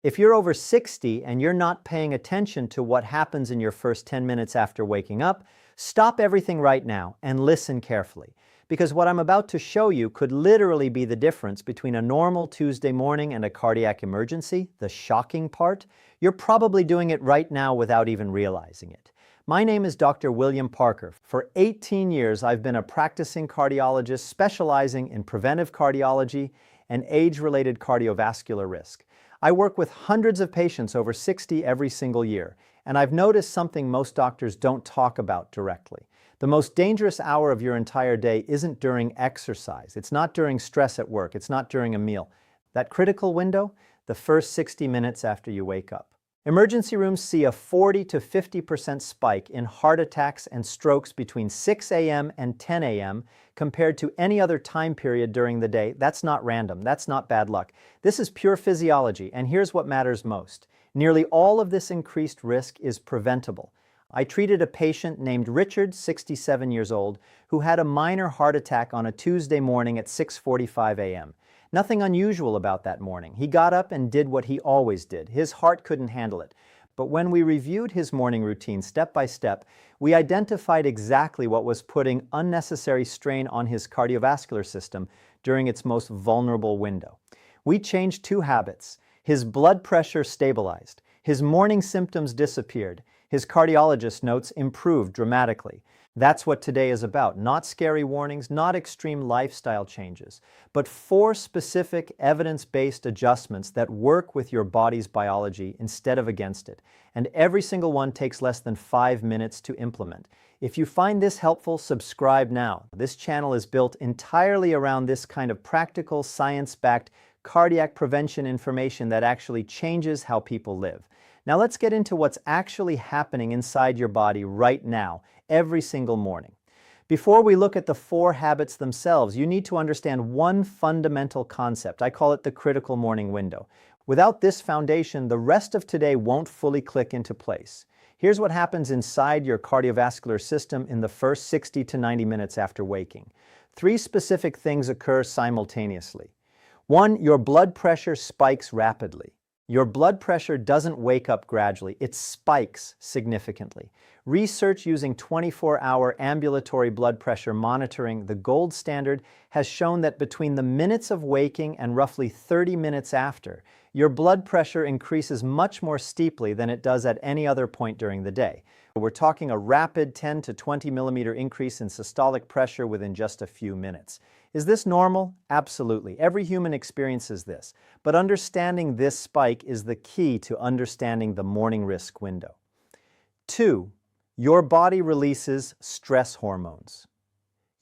If you're over 60 and you're not paying attention to what happens in your first 10 minutes after waking up, stop everything right now and listen carefully. Because what I'm about to show you could literally be the difference between a normal Tuesday morning and a cardiac emergency, the shocking part. You're probably doing it right now without even realizing it. My name is Dr. William Parker. For 18 years, I've been a practicing cardiologist specializing in preventive cardiology and age-related cardiovascular risk. I work with hundreds of patients over 60 every single year, and I've noticed something most doctors don't talk about directly. The most dangerous hour of your entire day isn't during exercise. It's not during stress at work. It's not during a meal. That critical window, the first 60 minutes after you wake up. Emergency rooms see a 40 to 50% spike in heart attacks and strokes between 6 a.m. and 10 a.m. compared to any other time period during the day. That's not random. That's not bad luck. This is pure physiology, and here's what matters most. Nearly all of this increased risk is preventable. I treated a patient named Richard, 67 years old, who had a minor heart attack on a Tuesday morning at 6:45 a.m. Nothing unusual about that morning. He got up and did what he always did. His heart couldn't handle it. But when we reviewed his morning routine step by step, we identified exactly what was putting unnecessary strain on his cardiovascular system during its most vulnerable window. We changed two habits. His blood pressure stabilized. His morning symptoms disappeared. His cardiologist notes improved dramatically. That's what today is about. Not scary warnings, not extreme lifestyle changes, but 4 specific evidence-based adjustments that work with your body's biology instead of against it. And every single one takes less than 5 minutes to implement. If you find this helpful, subscribe now. This channel is built entirely around this kind of practical, science-backed cardiac prevention information that actually changes how people live. Now let's get into what's actually happening inside your body right now, every single morning. Before we look at the 4 habits themselves, you need to understand one fundamental concept. I call it the critical morning window. Without this foundation, the rest of today won't fully click into place. Here's what happens inside your cardiovascular system in the first 60 to 90 minutes after waking. 3 specific things occur simultaneously. 1, your blood pressure spikes rapidly. Your blood pressure doesn't wake up gradually, it spikes significantly. Research using 24-hour ambulatory blood pressure monitoring, the gold standard, has shown that between the minutes of waking and roughly 30 minutes after, your blood pressure increases much more steeply than it does at any other point during the day. We're talking a rapid 10 to 20 millimeter increase in systolic pressure within just a few minutes. Is this normal? Absolutely. Every human experiences this. But understanding this spike is the key to understanding the morning risk window. 2, your body releases stress hormones.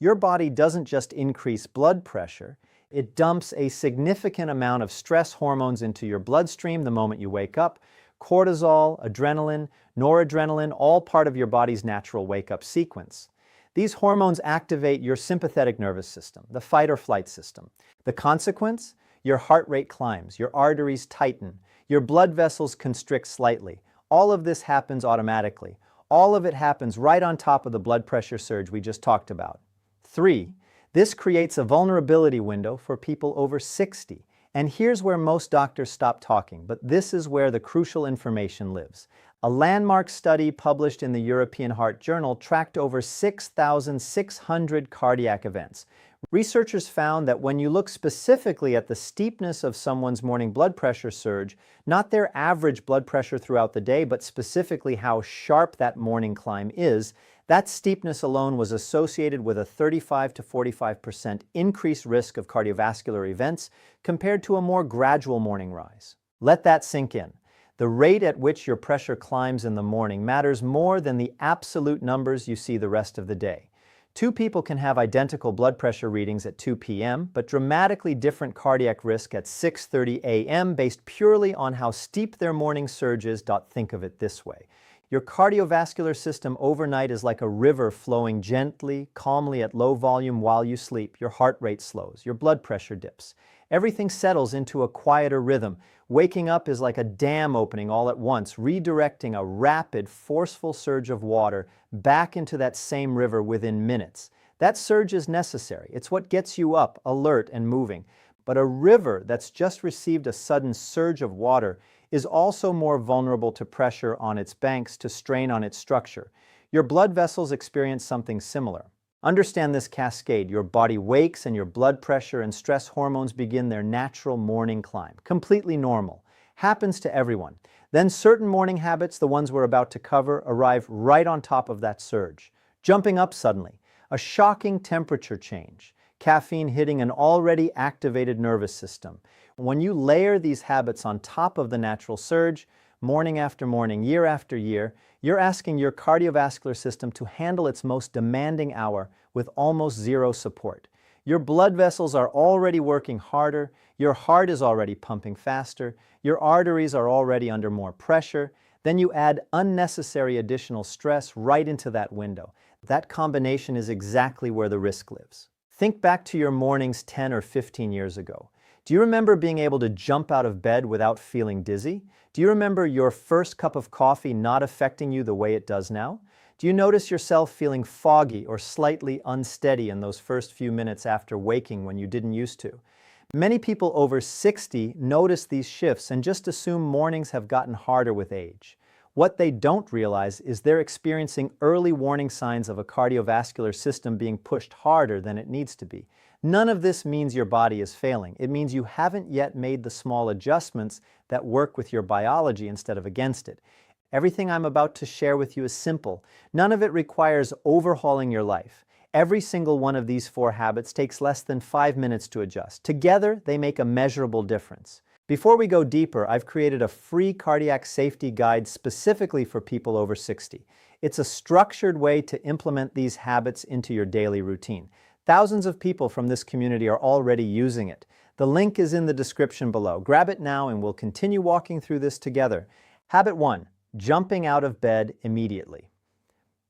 Your body doesn't just increase blood pressure, it dumps a significant amount of stress hormones into your bloodstream the moment you wake up. Cortisol, adrenaline, noradrenaline, all part of your body's natural wake-up sequence. These hormones activate your sympathetic nervous system, the fight or flight system. The consequence? Your heart rate climbs, your arteries tighten, your blood vessels constrict slightly. All of this happens automatically. All of it happens right on top of the blood pressure surge we just talked about. 3, this creates a vulnerability window for people over 60. And here's where most doctors stop talking, but this is where the crucial information lives. A landmark study published in the European Heart Journal tracked over 6,600 cardiac events. Researchers found that when you look specifically at the steepness of someone's morning blood pressure surge, not their average blood pressure throughout the day, but specifically how sharp that morning climb is, that steepness alone was associated with a 35 to 45% increased risk of cardiovascular events compared to a more gradual morning rise. Let that sink in. The rate at which your pressure climbs in the morning matters more than the absolute numbers you see the rest of the day. 2 people can have identical blood pressure readings at 2 p.m., but dramatically different cardiac risk at 6:30 a.m. based purely on how steep their morning surge is. Think of it this way. Your cardiovascular system overnight is like a river flowing gently, calmly at low volume while you sleep. Your heart rate slows, your blood pressure dips. Everything settles into a quieter rhythm. Waking up is like a dam opening all at once, redirecting a rapid, forceful surge of water back into that same river within minutes. That surge is necessary. It's what gets you up, alert, and moving. But a river that's just received a sudden surge of water is also more vulnerable to pressure on its banks, to strain on its structure. Your blood vessels experience something similar. Understand this cascade. Your body wakes and your blood pressure and stress hormones begin their natural morning climb. Completely normal. Happens to everyone. Then certain morning habits, the ones we're about to cover, arrive right on top of that surge. Jumping up suddenly. A shocking temperature change. Caffeine hitting an already activated nervous system. When you layer these habits on top of the natural surge, morning after morning, year after year, you're asking your cardiovascular system to handle its most demanding hour with almost zero support. Your blood vessels are already working harder, your heart is already pumping faster, your arteries are already under more pressure. Then you add unnecessary additional stress right into that window. That combination is exactly where the risk lives. Think back to your mornings 10 or 15 years ago. Do you remember being able to jump out of bed without feeling dizzy? Do you remember your first cup of coffee not affecting you the way it does now? Do you notice yourself feeling foggy or slightly unsteady in those first few minutes after waking when you didn't used to? Many people over 60 notice these shifts and just assume mornings have gotten harder with age. What they don't realize is they're experiencing early warning signs of a cardiovascular system being pushed harder than it needs to be. None of this means your body is failing. It means you haven't yet made the small adjustments that work with your biology instead of against it. Everything I'm about to share with you is simple. None of it requires overhauling your life. Every single one of these 4 habits takes less than 5 minutes to adjust. Together, they make a measurable difference. Before we go deeper, I've created a free cardiac safety guide specifically for people over 60. It's a structured way to implement these habits into your daily routine. Thousands of people from this community are already using it. The link is in the description below. Grab it now and we'll continue walking through this together. Habit 1, jumping out of bed immediately.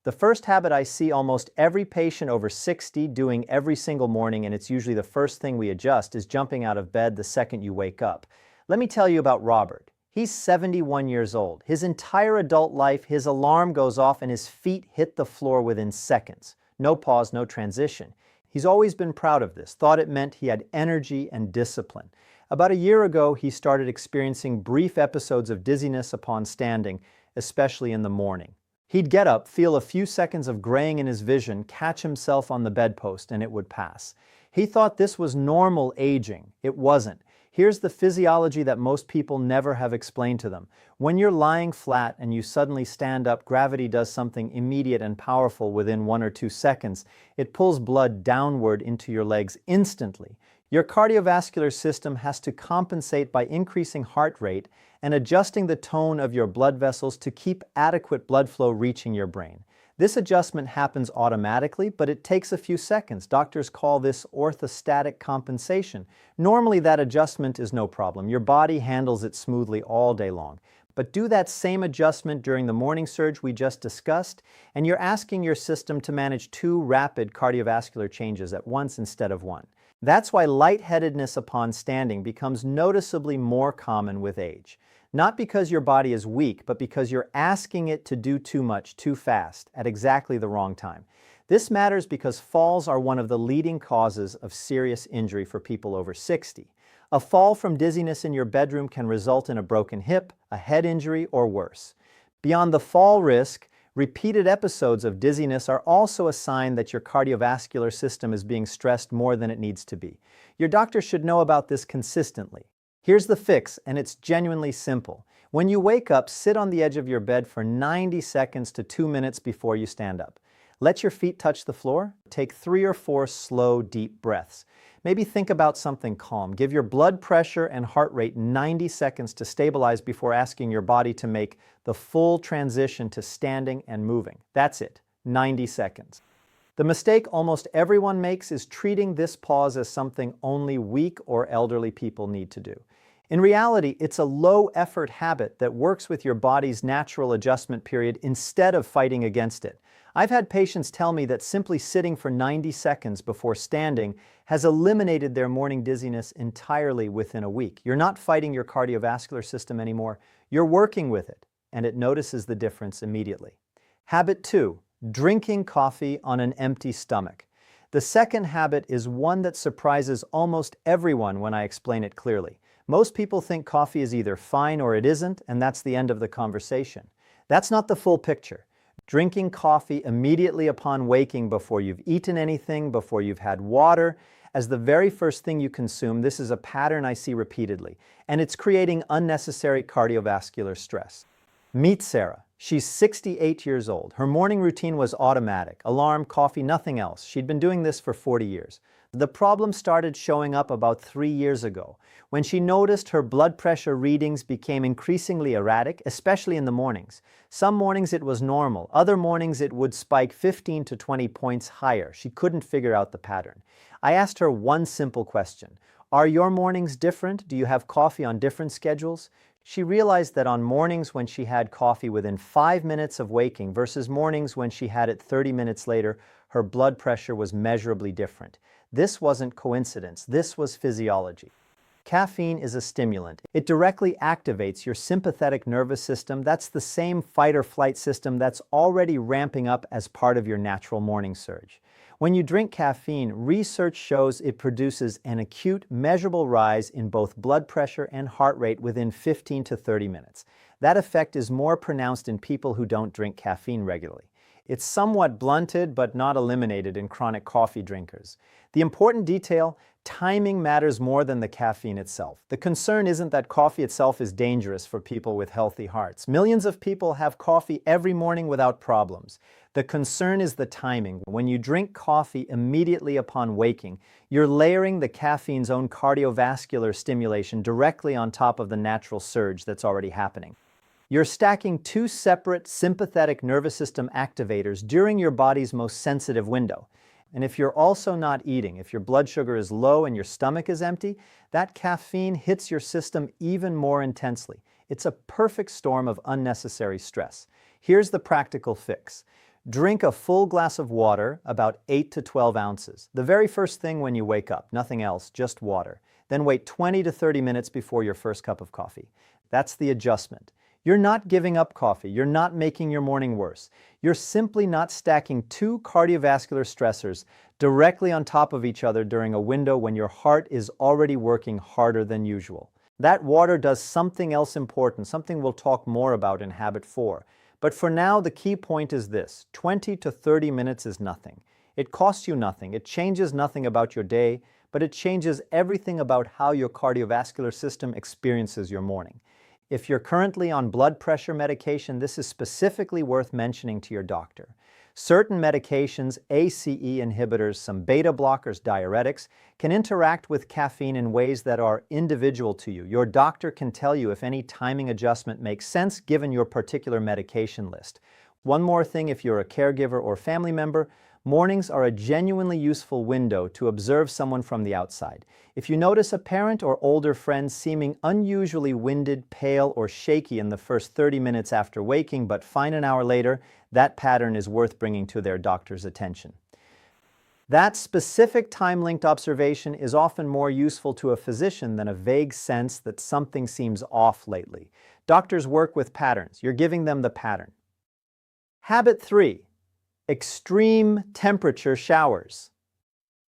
The first habit I see almost every patient over 60 doing every single morning, and it's usually the first thing we adjust, is jumping out of bed the second you wake up. Let me tell you about Robert. He's 71 years old. His entire adult life, his alarm goes off and his feet hit the floor within seconds. No pause, no transition. He's always been proud of this, thought it meant he had energy and discipline. About a year ago, he started experiencing brief episodes of dizziness upon standing, especially in the morning. He'd get up, feel a few seconds of graying in his vision, catch himself on the bedpost, and it would pass. He thought this was normal aging. It wasn't. Here's the physiology that most people never have explained to them. When you're lying flat and you suddenly stand up, gravity does something immediate and powerful within 1 or 2 seconds. It pulls blood downward into your legs instantly. Your cardiovascular system has to compensate by increasing heart rate and adjusting the tone of your blood vessels to keep adequate blood flow reaching your brain. This adjustment happens automatically, but it takes a few seconds. Doctors call this orthostatic compensation. Normally that adjustment is no problem. Your body handles it smoothly all day long. But do that same adjustment during the morning surge we just discussed, and you're asking your system to manage 2 rapid cardiovascular changes at once instead of 1. That's why lightheadedness upon standing becomes noticeably more common with age. Not because your body is weak, but because you're asking it to do too much, too fast, at exactly the wrong time. This matters because falls are one of the leading causes of serious injury for people over 60. A fall from dizziness in your bedroom can result in a broken hip, a head injury, or worse. Beyond the fall risk, repeated episodes of dizziness are also a sign that your cardiovascular system is being stressed more than it needs to be. Your doctor should know about this consistently. Here's the fix, and it's genuinely simple. When you wake up, sit on the edge of your bed for 90 seconds to 2 minutes before you stand up. Let your feet touch the floor. Take 3 or 4 slow, deep breaths. Maybe think about something calm. Give your blood pressure and heart rate 90 seconds to stabilize before asking your body to make the full transition to standing and moving. That's it, 90 seconds. The mistake almost everyone makes is treating this pause as something only weak or elderly people need to do. In reality, it's a low-effort habit that works with your body's natural adjustment period instead of fighting against it. I've had patients tell me that simply sitting for 90 seconds before standing has eliminated their morning dizziness entirely within a week. You're not fighting your cardiovascular system anymore. You're working with it, and it notices the difference immediately. Habit 2, drinking coffee on an empty stomach. The second habit is one that surprises almost everyone when I explain it clearly. Most people think coffee is either fine or it isn't, and that's the end of the conversation. That's not the full picture. Drinking coffee immediately upon waking, before you've eaten anything, before you've had water, as the very first thing you consume, this is a pattern I see repeatedly, and it's creating unnecessary cardiovascular stress. Meet Sarah. She's 68 years old. Her morning routine was automatic. Alarm, coffee, nothing else. She'd been doing this for 40 years. The problem started showing up about 3 years ago, when she noticed her blood pressure readings became increasingly erratic, especially in the mornings. Some mornings it was normal. Other mornings it would spike 15 to 20 points higher. She couldn't figure out the pattern. I asked her one simple question. Are your mornings different? Do you have coffee on different schedules? She realized that on mornings when she had coffee within 5 minutes of waking versus mornings when she had it 30 minutes later, her blood pressure was measurably different. This wasn't coincidence, this was physiology. Caffeine is a stimulant. It directly activates your sympathetic nervous system. That's the same fight or flight system that's already ramping up as part of your natural morning surge. When you drink caffeine, research shows it produces an acute, measurable rise in both blood pressure and heart rate within 15 to 30 minutes. That effect is more pronounced in people who don't drink caffeine regularly. It's somewhat blunted but not eliminated in chronic coffee drinkers. The important detail: timing matters more than the caffeine itself. The concern isn't that coffee itself is dangerous for people with healthy hearts. Millions of people have coffee every morning without problems. The concern is the timing. When you drink coffee immediately upon waking, you're layering the caffeine's own cardiovascular stimulation directly on top of the natural surge that's already happening. You're stacking two separate sympathetic nervous system activators during your body's most sensitive window. And if you're also not eating, if your blood sugar is low and your stomach is empty, that caffeine hits your system even more intensely. It's a perfect storm of unnecessary stress. Here's the practical fix. Drink a full glass of water, about 8 to 12 ounces. The very first thing when you wake up, nothing else, just water. Then wait 20 to 30 minutes before your first cup of coffee. That's the adjustment. You're not giving up coffee. You're not making your morning worse. You're simply not stacking two cardiovascular stressors directly on top of each other during a window when your heart is already working harder than usual. That water does something else important, something we'll talk more about in Habit 4. But for now, the key point is this: 20 to 30 minutes is nothing. It costs you nothing. It changes nothing about your day, but it changes everything about how your cardiovascular system experiences your morning. If you're currently on blood pressure medication, this is specifically worth mentioning to your doctor. Certain medications, ACE inhibitors, some beta blockers, diuretics, can interact with caffeine in ways that are individual to you. Your doctor can tell you if any timing adjustment makes sense given your particular medication list. One more thing, if you're a caregiver or family member, mornings are a genuinely useful window to observe someone from the outside. If you notice a parent or older friend seeming unusually winded, pale, or shaky in the first 30 minutes after waking, but fine an hour later, that pattern is worth bringing to their doctor's attention. That specific time-linked observation is often more useful to a physician than a vague sense that something seems off lately. Doctors work with patterns. You're giving them the pattern. Habit 3. Extreme temperature showers.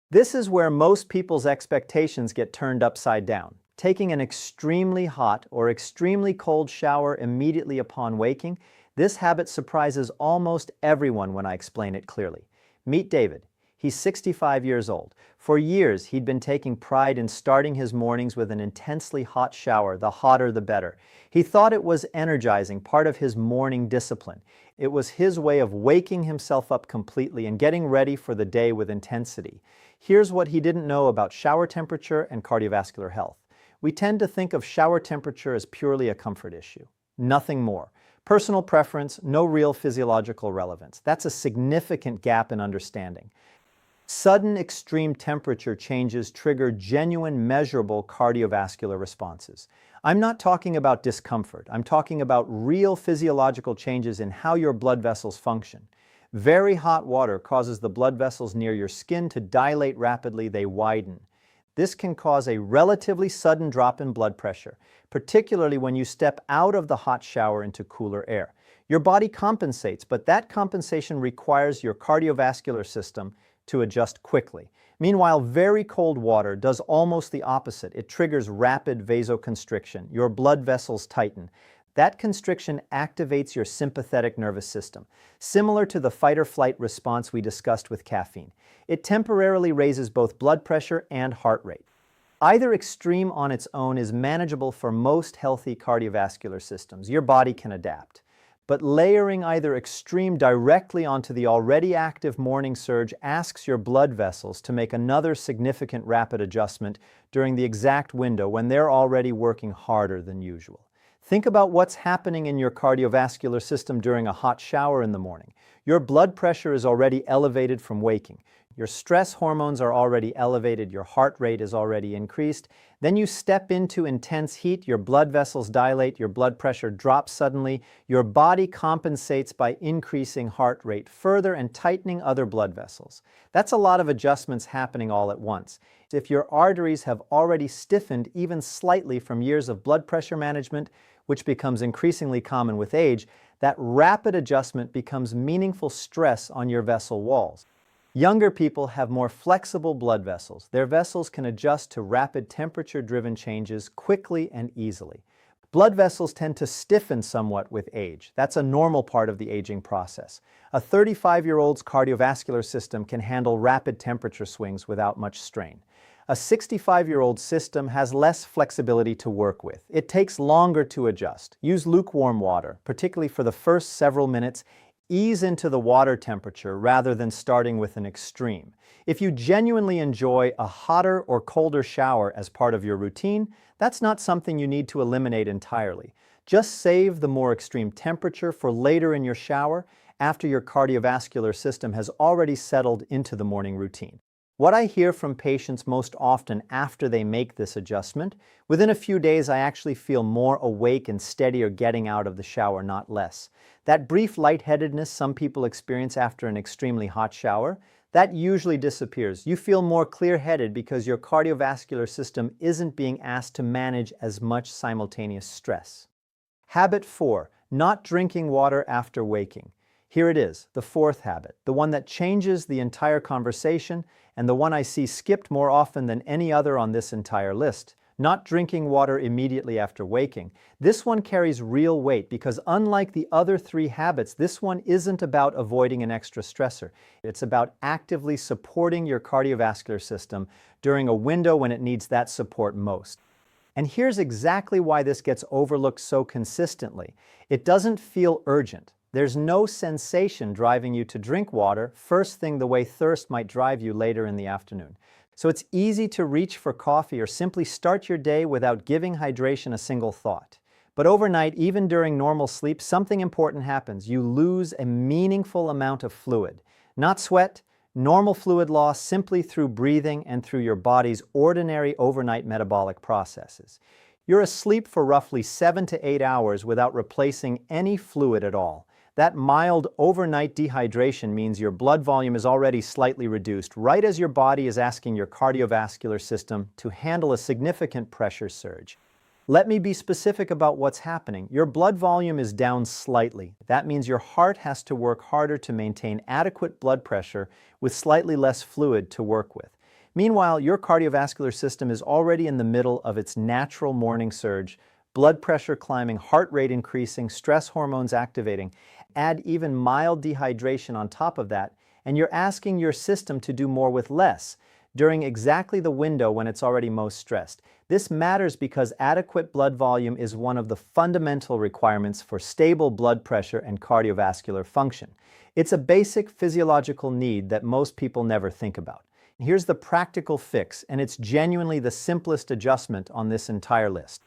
This is where most people's expectations get turned upside down. Taking an extremely hot or extremely cold shower immediately upon waking, this habit surprises almost everyone when I explain it clearly. Meet David. He's 65 years old. For years, he'd been taking pride in starting his mornings with an intensely hot shower, the hotter the better. He thought it was energizing, part of his morning discipline. It was his way of waking himself up completely and getting ready for the day with intensity. Here's what he didn't know about shower temperature and cardiovascular health. We tend to think of shower temperature as purely a comfort issue. Nothing more. Personal preference, no real physiological relevance. That's a significant gap in understanding. Sudden extreme temperature changes trigger genuine, measurable cardiovascular responses. I'm not talking about discomfort. I'm talking about real physiological changes in how your blood vessels function. Very hot water causes the blood vessels near your skin to dilate rapidly. They widen. This can cause a relatively sudden drop in blood pressure, particularly when you step out of the hot shower into cooler air. Your body compensates, but that compensation requires your cardiovascular system to adjust quickly. Meanwhile, very cold water does almost the opposite. It triggers rapid vasoconstriction. Your blood vessels tighten. That constriction activates your sympathetic nervous system, similar to the fight-or-flight response we discussed with caffeine. It temporarily raises both blood pressure and heart rate. Either extreme on its own is manageable for most healthy cardiovascular systems. Your body can adapt. But layering either extreme directly onto the already active morning surge asks your blood vessels to make another significant rapid adjustment during the exact window when they're already working harder than usual. Think about what's happening in your cardiovascular system during a hot shower in the morning. Your blood pressure is already elevated from waking. Your stress hormones are already elevated, your heart rate is already increased. Then you step into intense heat, your blood vessels dilate, your blood pressure drops suddenly. Your body compensates by increasing heart rate further and tightening other blood vessels. That's a lot of adjustments happening all at once. If your arteries have already stiffened even slightly from years of blood pressure management, which becomes increasingly common with age, that rapid adjustment becomes meaningful stress on your vessel walls. Younger people have more flexible blood vessels. Their vessels can adjust to rapid temperature-driven changes quickly and easily. Blood vessels tend to stiffen somewhat with age. That's a normal part of the aging process. A 35-year-old's cardiovascular system can handle rapid temperature swings without much strain. A 65-year-old system has less flexibility to work with. It takes longer to adjust. Use lukewarm water, particularly for the first several minutes. Ease into the water temperature rather than starting with an extreme. If you genuinely enjoy a hotter or colder shower as part of your routine, that's not something you need to eliminate entirely. Just save the more extreme temperature for later in your shower after your cardiovascular system has already settled into the morning routine. What I hear from patients most often after they make this adjustment, within a few days I actually feel more awake and steadier getting out of the shower, not less. That brief lightheadedness some people experience after an extremely hot shower, that usually disappears. You feel more clear-headed because your cardiovascular system isn't being asked to manage as much simultaneous stress. Habit 4, not drinking water after waking. Here it is, the fourth habit, the one that changes the entire conversation and the one I see skipped more often than any other on this entire list. Not drinking water immediately after waking. This one carries real weight because unlike the other three habits, this one isn't about avoiding an extra stressor. It's about actively supporting your cardiovascular system during a window when it needs that support most. And here's exactly why this gets overlooked so consistently. It doesn't feel urgent. There's no sensation driving you to drink water first thing the way thirst might drive you later in the afternoon. So it's easy to reach for coffee or simply start your day without giving hydration a single thought. But overnight, even during normal sleep, something important happens. You lose a meaningful amount of fluid. Not sweat, normal fluid loss simply through breathing and through your body's ordinary overnight metabolic processes. You're asleep for roughly 7 to 8 hours without replacing any fluid at all. That mild overnight dehydration means your blood volume is already slightly reduced, right as your body is asking your cardiovascular system to handle a significant pressure surge. Let me be specific about what's happening. Your blood volume is down slightly. That means your heart has to work harder to maintain adequate blood pressure with slightly less fluid to work with. Meanwhile, your cardiovascular system is already in the middle of its natural morning surge, blood pressure climbing, heart rate increasing, stress hormones activating. Add even mild dehydration on top of that, and you're asking your system to do more with less during exactly the window when it's already most stressed. This matters because adequate blood volume is one of the fundamental requirements for stable blood pressure and cardiovascular function. It's a basic physiological need that most people never think about. Here's the practical fix, and it's genuinely the simplest adjustment on this entire list.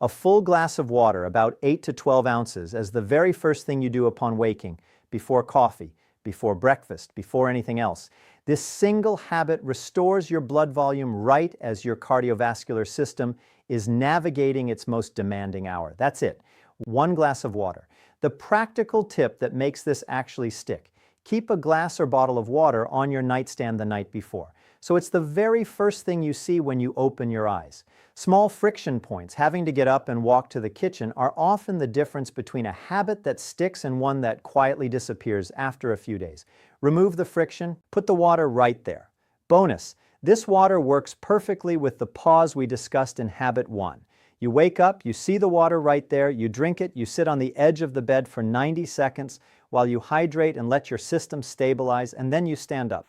A full glass of water, about 8 to 12 ounces, as the very first thing you do upon waking, before coffee, before breakfast, before anything else. This single habit restores your blood volume right as your cardiovascular system is navigating its most demanding hour. That's it. 1 glass of water. The practical tip that makes this actually stick. Keep a glass or bottle of water on your nightstand the night before. so it's the very first thing you see when you open your eyes. Small friction points, having to get up and walk to the kitchen, are often the difference between a habit that sticks and one that quietly disappears after a few days. Remove the friction, put the water right there. Bonus, this water works perfectly with the pause we discussed in habit 1. You wake up, you see the water right there, you drink it, you sit on the edge of the bed for 90 seconds while you hydrate and let your system stabilize, and then you stand up.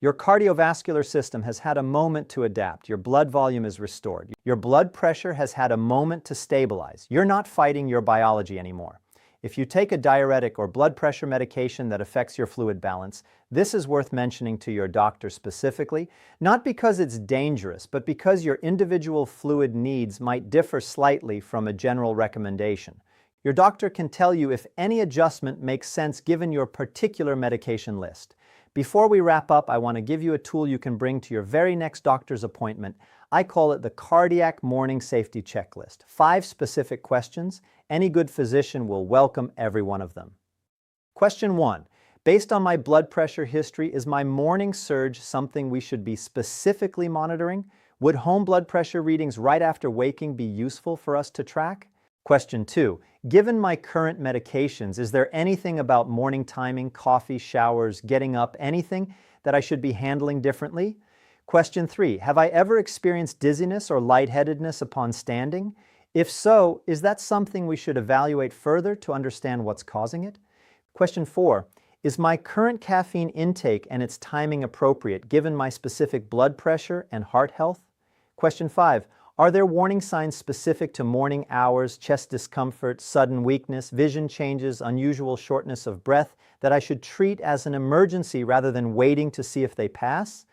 Your cardiovascular system has had a moment to adapt. Your blood volume is restored. Your blood pressure has had a moment to stabilize. You're not fighting your biology anymore. If you take a diuretic or blood pressure medication that affects your fluid balance, this is worth mentioning to your doctor specifically, not because it's dangerous, but because your individual fluid needs might differ slightly from a general recommendation. Your doctor can tell you if any adjustment makes sense given your particular medication list. Before we wrap up, I want to give you a tool you can bring to your very next doctor's appointment. I call it the Cardiac Morning Safety Checklist. 5 specific questions. Any good physician will welcome every one of them. Question 1. Based on my blood pressure history, is my morning surge something we should be specifically monitoring? Would home blood pressure readings right after waking be useful for us to track? Question 2. Given my current medications, is there anything about morning timing, coffee, showers, getting up, anything that I should be handling differently? Question 3. Have I ever experienced dizziness or lightheadedness upon standing? If so, is that something we should evaluate further to understand what's causing it? Question 4. Is my current caffeine intake and its timing appropriate given my specific blood pressure and heart health? Question 5. Are there warning signs specific to morning hours, chest discomfort, sudden weakness, vision changes, unusual shortness of breath that I should treat as an emergency rather than waiting to see if they pass?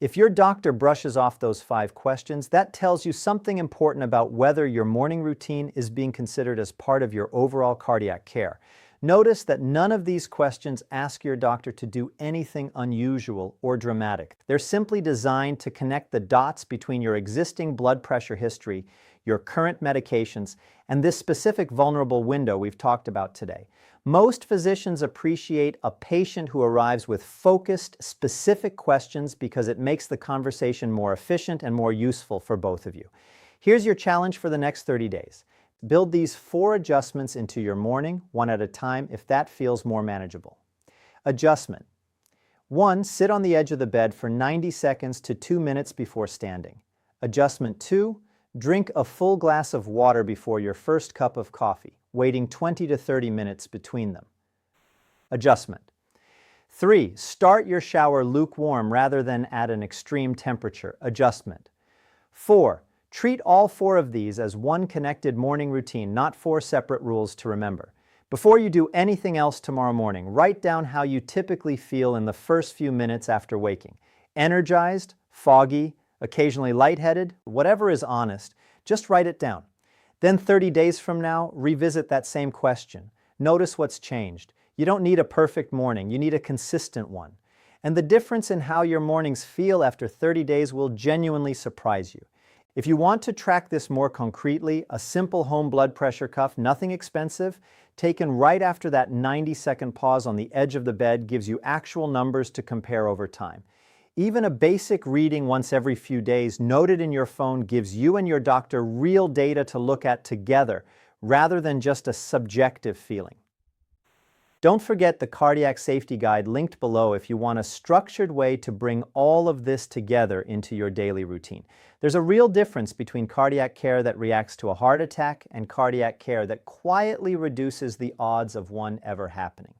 If your doctor brushes off those 5 questions, that tells you something important about whether your morning routine is being considered as part of your overall cardiac care. Notice that none of these questions ask your doctor to do anything unusual or dramatic. They're simply designed to connect the dots between your existing blood pressure history, your current medications, and this specific vulnerable window we've talked about today. Most physicians appreciate a patient who arrives with focused, specific questions because it makes the conversation more efficient and more useful for both of you. Here's your challenge for the next 30 days. Build these 4 adjustments into your morning, one at a time, if that feels more manageable. Adjustment. 1. Sit on the edge of the bed for 90 seconds to 2 minutes before standing. Adjustment 2. Drink a full glass of water before your first cup of coffee, waiting 20 to 30 minutes between them. Adjustment. 3. Start your shower lukewarm rather than at an extreme temperature. Adjustment. 4. Treat all 4 of these as one connected morning routine, not 4 separate rules to remember. Before you do anything else tomorrow morning, write down how you typically feel in the first few minutes after waking. Energized, foggy, occasionally lightheaded, whatever is honest, just write it down. Then 30 days from now, revisit that same question. Notice what's changed. You don't need a perfect morning, you need a consistent one. And the difference in how your mornings feel after 30 days will genuinely surprise you. If you want to track this more concretely, a simple home blood pressure cuff, nothing expensive, taken right after that 90-second pause on the edge of the bed gives you actual numbers to compare over time. Even a basic reading once every few days noted in your phone gives you and your doctor real data to look at together rather than just a subjective feeling. Don't forget the Cardiac Safety Guide linked below if you want a structured way to bring all of this together into your daily routine. There's a real difference between cardiac care that reacts to a heart attack and cardiac care that quietly reduces the odds of one ever happening.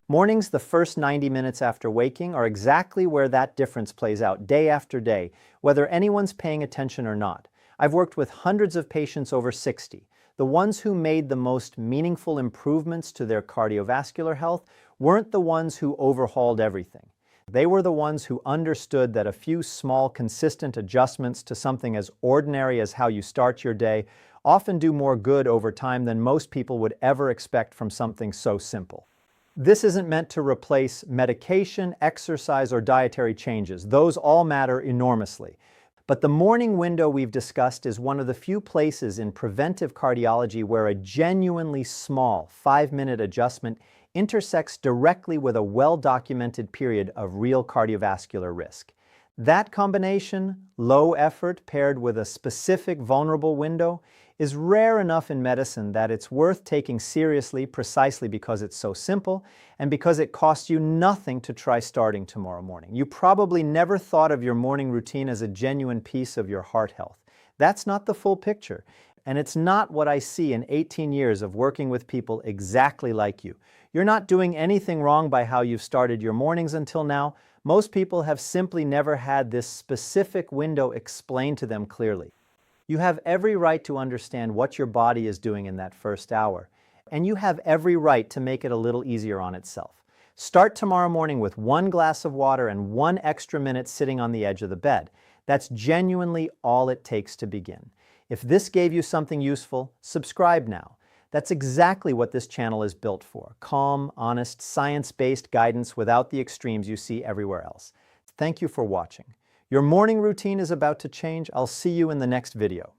Mornings, the first 90 minutes after waking, are exactly where that difference plays out day after day, whether anyone's paying attention or not. I've worked with hundreds of patients over 60. The ones who made the most meaningful improvements to their cardiovascular health weren't the ones who overhauled everything. They were the ones who understood that a few small, consistent adjustments to something as ordinary as how you start your day often do more good over time than most people would ever expect from something so simple. This isn't meant to replace medication, exercise, or dietary changes. Those all matter enormously. But the morning window we've discussed is one of the few places in preventive cardiology where a genuinely small 5-minute adjustment intersects directly with a well-documented period of real cardiovascular risk. That combination, low effort paired with a specific vulnerable window, is rare enough in medicine that it's worth taking seriously precisely because it's so simple and because it costs you nothing to try starting tomorrow morning. You probably never thought of your morning routine as a genuine piece of your heart health. That's not the full picture, and it's not what I see in 18 years of working with people exactly like you. You're not doing anything wrong by how you've started your mornings until now. Most people have simply never had this specific window explained to them clearly. You have every right to understand what your body is doing in that first hour, and you have every right to make it a little easier on itself. Start tomorrow morning with 1 glass of water and 1 extra minute sitting on the edge of the bed. That's genuinely all it takes to begin. If this gave you something useful, subscribe now. That's exactly what this channel is built for: calm, honest, science-based guidance without the extremes you see everywhere else. Thank you for watching. Your morning routine is about to change. I'll see you in the next video.